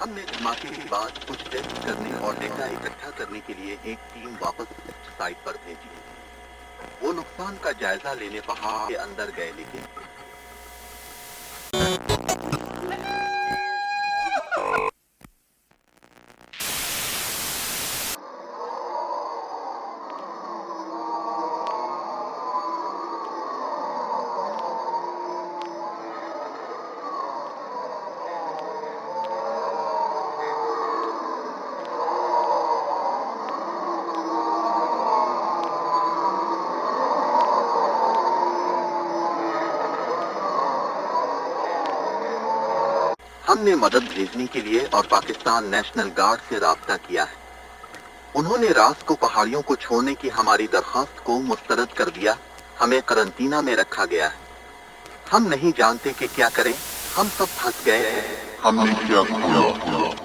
हमने धमाके के बाद कुछ टेस्ट करने और डेटा इकट्ठा करने के लिए एक टीम वापस साइट पर भेजी। वो नुकसान का जायजा लेने पहाड़ के अंदर गए, लेकिन हमने मदद भेजने के लिए और पाकिस्तान नेशनल गार्ड से राब्ता किया है। उन्होंने रात को पहाड़ियों को छोड़ने की हमारी दरख्वास्त को मुस्तरद कर दिया। हमें करंटीना में रखा गया है। हम नहीं जानते कि क्या करें। हम सब फंस गए हैं। हमने क्या किया?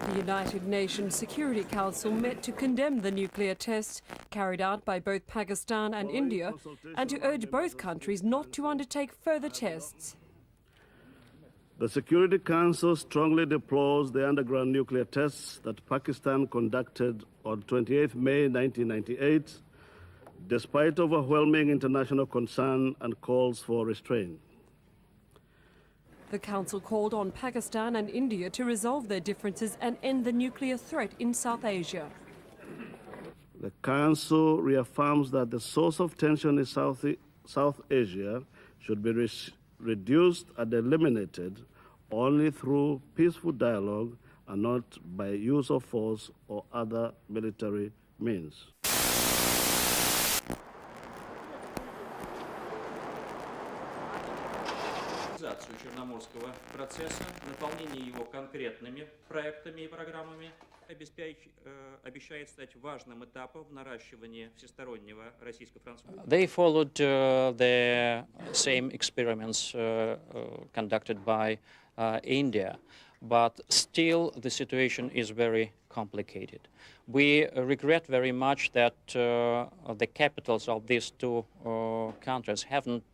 The United Nations Security Council met to condemn the nuclear tests carried out by both Pakistan and India and to urge both countries not to undertake further tests. The Security Council strongly deplores the underground nuclear tests that Pakistan conducted on 28 May 1998, despite overwhelming international concern and calls for restraint. The Council called on Pakistan and India to resolve their differences and end the nuclear threat in South Asia. The Council reaffirms that the source of tension in South Asia should be reduced and eliminated only through peaceful dialogue and not by use of force or other military means. Черноморского процесса, наполнение его конкретными проектами и программами обещает стать важным этапом в наращивании всестороннего российско-французского. They followed the same experiments conducted by India, but still the situation is very complicated. We regret very much that the capitals of these two countries haven't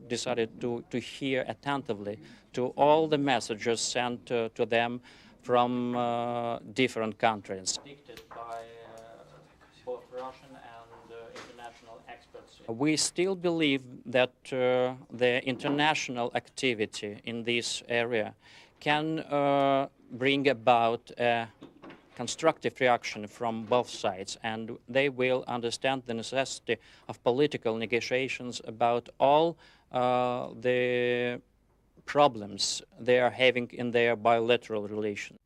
decided to hear attentively to all the messages sent to them from different countries. Dictated by both Russian and international experts. We still believe that the international activity in this area can bring about a constructive reaction from both sides, and they will understand the necessity of political negotiations about all the problems they are having in their bilateral relations.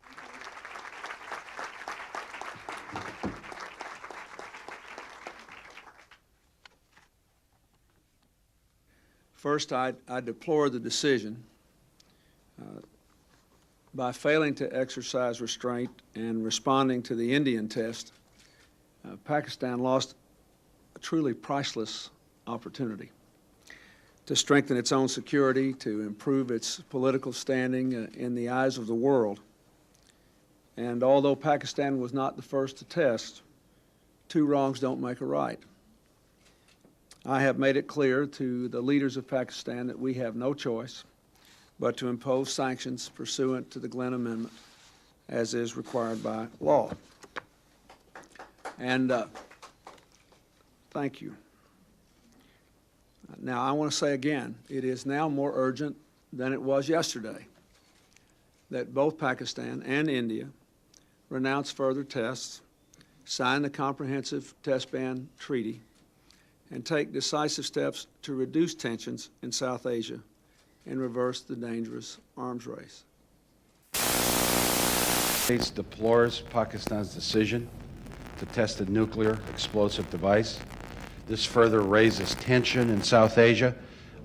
First, I deplore the decision. By failing to exercise restraint and responding to the Indian test, Pakistan lost a truly priceless opportunity to strengthen its own security, to improve its political standing in the eyes of the world. And although Pakistan was not the first to test, two wrongs don't make a right. I have made it clear to the leaders of Pakistan that we have no choice but to impose sanctions pursuant to the Glenn Amendment as is required by law. And thank you. Now, I want to say again, it is now more urgent than it was yesterday that both Pakistan and India renounce further tests, sign the Comprehensive Test Ban Treaty, and take decisive steps to reduce tensions in South Asia and reverse the dangerous arms race. States deplores Pakistan's decision to test a nuclear explosive device. This further raises tension in South Asia,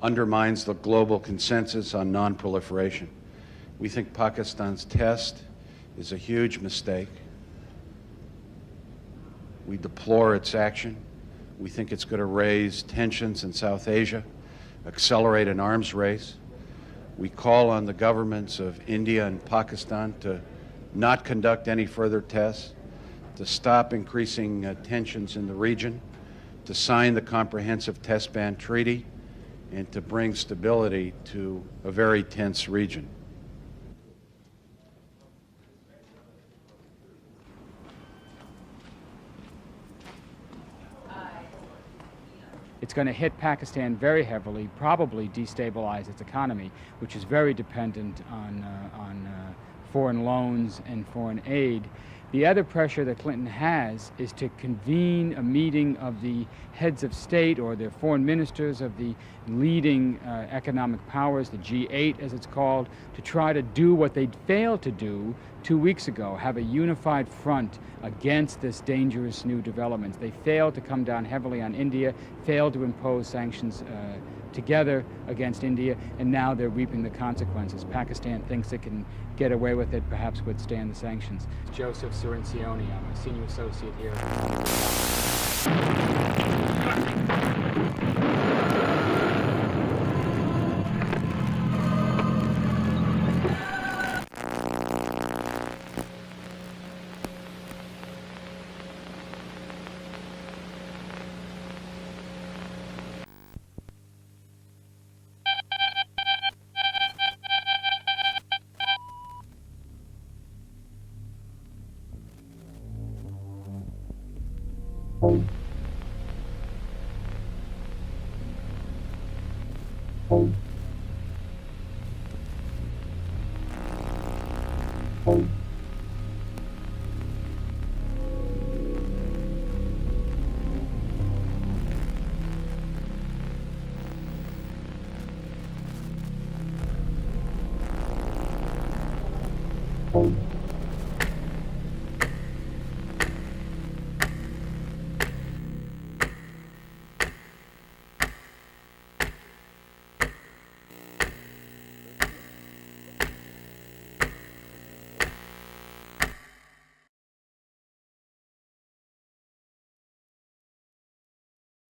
undermines the global consensus on non-proliferation. We think Pakistan's test is a huge mistake. We deplore its action. We think it's going to raise tensions in South Asia, accelerate an arms race. We call on the governments of India and Pakistan to not conduct any further tests, to stop increasing tensions in the region, to sign the Comprehensive Test Ban Treaty, and to bring stability to a very tense region. It's going to hit Pakistan very heavily, probably destabilize its economy, which is very dependent on foreign loans and foreign aid. The other pressure that Clinton has is to convene a meeting of the heads of state or the foreign ministers of the leading economic powers, the G8 as it's called, to try to do what they failed to do 2 weeks ago, have a unified front against this dangerous new developments. They failed to come down heavily on India, failed to impose sanctions together against India, and now they're reaping the consequences. Pakistan thinks it can get away with it, perhaps withstand the sanctions. Joseph Cirincione, I'm a senior associate here.